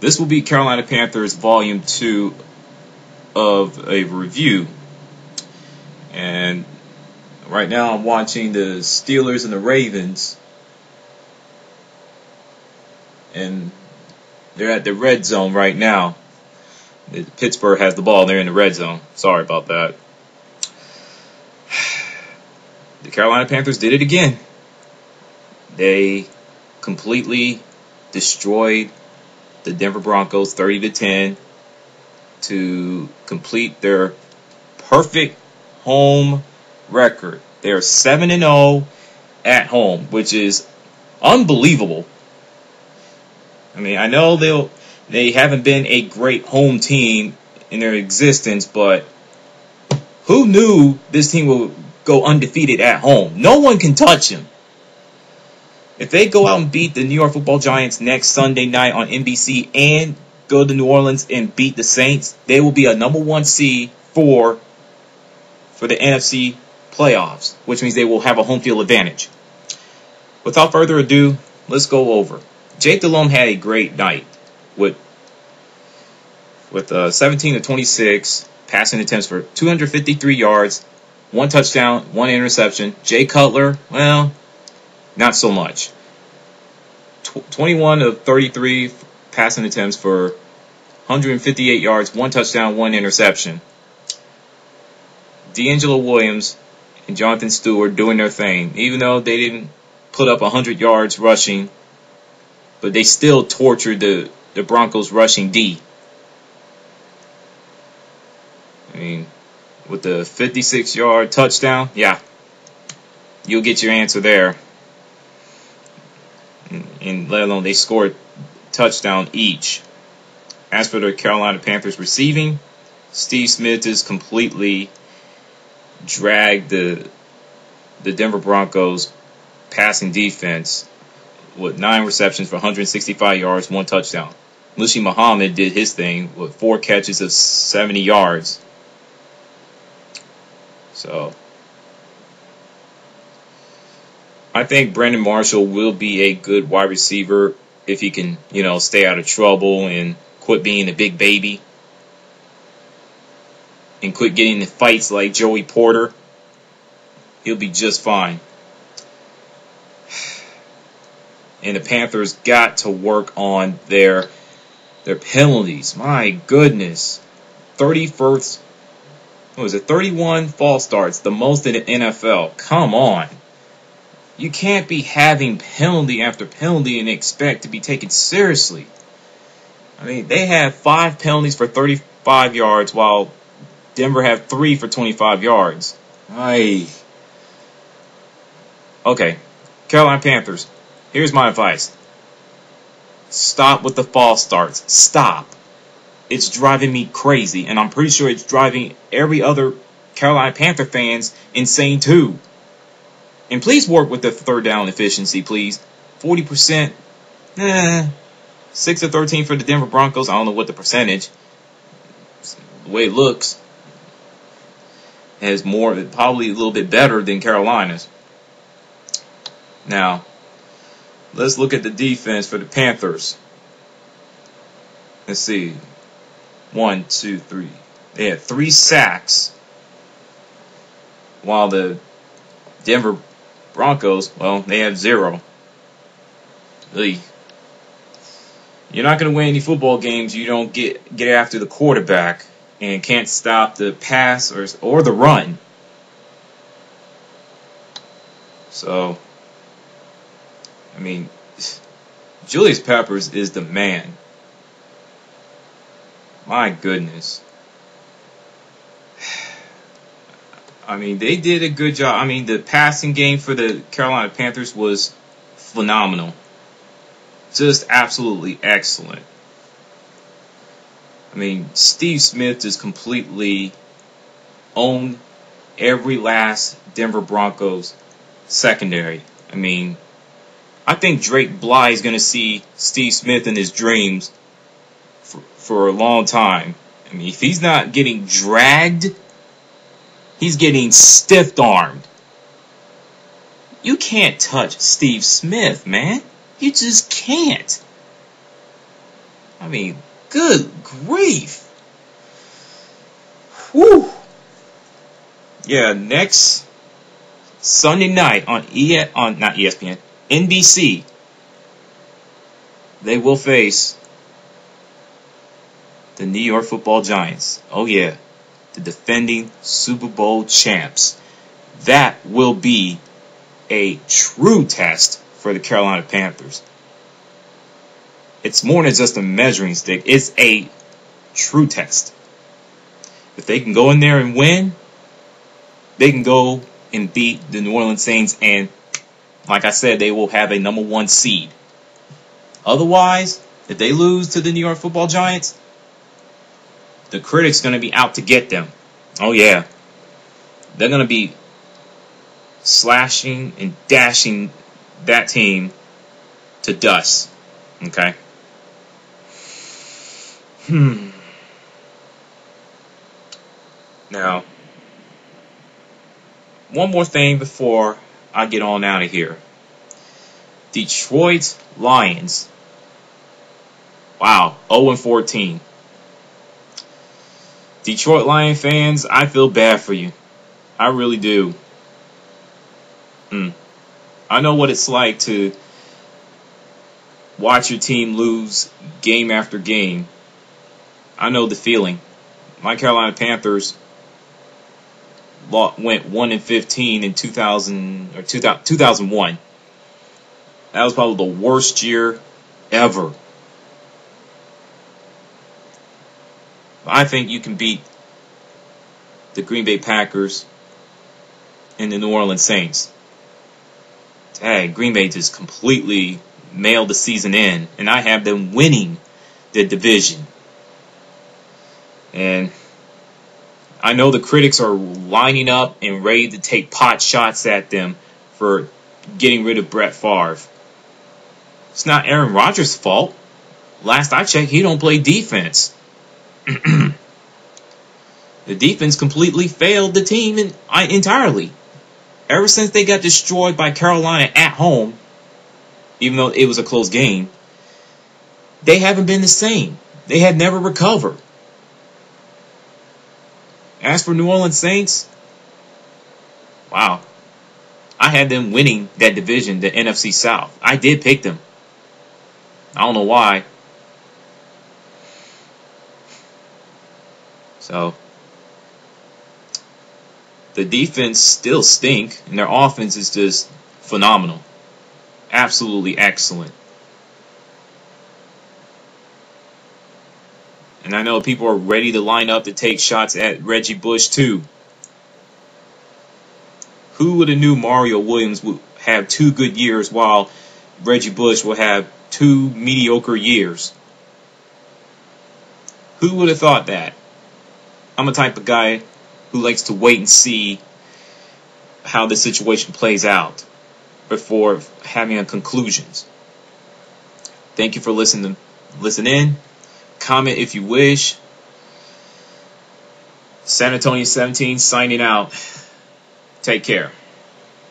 This will be Carolina Panthers Volume 2 of a review. And right now I'm watching the Steelers and the Ravens. And they're at the red zone right now. Pittsburgh has the ball. They're in the red zone. Sorry about that. The Carolina Panthers did it again. They completely destroyed the Denver Broncos 30-10 to complete their perfect home record. They are 7-0 at home, which is unbelievable. I mean, I know they haven't been a great home team in their existence, but who knew this team would go undefeated at home? No one can touch them. If they go out and beat the New York Football Giants next Sunday night on NBC and go to New Orleans and beat the Saints, they will be a number 1 seed for the NFC playoffs, which means they will have a home field advantage. Without further ado, let's go over. Jake Delhomme had a great night with 17 of 26 passing attempts for 253 yards, 1 touchdown, 1 interception. Jay Cutler, well, not so much. 21 of 33 passing attempts for 158 yards, 1 touchdown, 1 interception. D'Angelo Williams and Jonathan Stewart doing their thing. Even though they didn't put up 100 yards rushing, but they still tortured the Broncos rushing D. I mean, with the 56-yard touchdown, yeah, you'll get your answer there. And let alone they scored touchdown each. As for the Carolina Panthers receiving, Steve Smith has completely dragged the Denver Broncos passing defense with 9 receptions for 165 yards, 1 touchdown. Mushi Muhammad did his thing with 4 catches of 70 yards. So I think Brandon Marshall will be a good wide receiver if he can, stay out of trouble and quit being a big baby and quit getting in fights like Joey Porter. He'll be just fine. And the Panthers got to work on their penalties. My goodness. 31 false starts, the most in the NFL. Come on. You can't be having penalty after penalty and expect to be taken seriously. I mean, they have 5 penalties for 35 yards while Denver have 3 for 25 yards. Okay, Carolina Panthers, here's my advice. Stop with the false starts. Stop. It's driving me crazy, and I'm pretty sure it's driving every other Carolina Panther fans insane too. And please work with the 3rd down efficiency, please. 40%. 6 of 13 for the Denver Broncos. I don't know what the percentage. The way it looks, has more, probably a little bit better than Carolina's. Now, let's look at the defense for the Panthers. Let's see. 1, 2, 3. They had 3 sacks, while the Denver Broncos, well, they have 0. Really, you're not going to win any football games. You don't get after the quarterback and can't stop the pass or the run. So, I mean, Julius Peppers is the man. My goodness. I mean, they did a good job. I mean, the passing game for the Carolina Panthers was phenomenal. Just absolutely excellent. I mean, Steve Smith just completely owned every last Denver Broncos secondary. I mean, I think Drake Bly is going to see Steve Smith in his dreams for a long time. I mean, if he's not getting dragged, he's getting stiff-armed. You can't touch Steve Smith, man. You just can't. I mean, good grief. Whew. Yeah, next Sunday night on not ESPN, NBC, they will face the New York Football Giants. Oh yeah, the defending Super Bowl champs. That will be a true test for the Carolina Panthers. It's more than just a measuring stick. It's a true test. If they can go in there and win, they can go and beat the New Orleans Saints, and like I said, they will have a number 1 seed. Otherwise, if they lose to the New York Football Giants, the critics are going to be out to get them. Oh yeah. They're going to be slashing and dashing that team to dust. Okay? Now, one more thing before I get on out of here. Detroit Lions. Wow, 0-14. Detroit Lion fans, I feel bad for you. I really do. I know what it's like to watch your team lose game after game. I know the feeling. My Carolina Panthers went 1-15 in 2001. That was probably the worst year ever. I think you can beat the Green Bay Packers and the New Orleans Saints. Dang, Green Bay just completely mailed the season in, and I have them winning the division. And I know the critics are lining up and ready to take pot shots at them for getting rid of Brett Favre. It's not Aaron Rodgers' fault. Last I checked, he don't play defense. The defense completely failed the team entirely. Ever since they got destroyed by Carolina at home, even though it was a close game, they haven't been the same. They had never recovered. As for New Orleans Saints, wow. I had them winning that division, the NFC South. I did pick them. I don't know why. So, the defense still stink, and their offense is just phenomenal. Absolutely excellent. And I know people are ready to line up to take shots at Reggie Bush too. Who would have knew Mario Williams would have 2 good years while Reggie Bush will have 2 mediocre years? Who would have thought that? I'm a type of guy who likes to wait and see how the situation plays out before having a conclusions. Thank you for listening. Comment if you wish. San Antonio 17 signing out. Take care.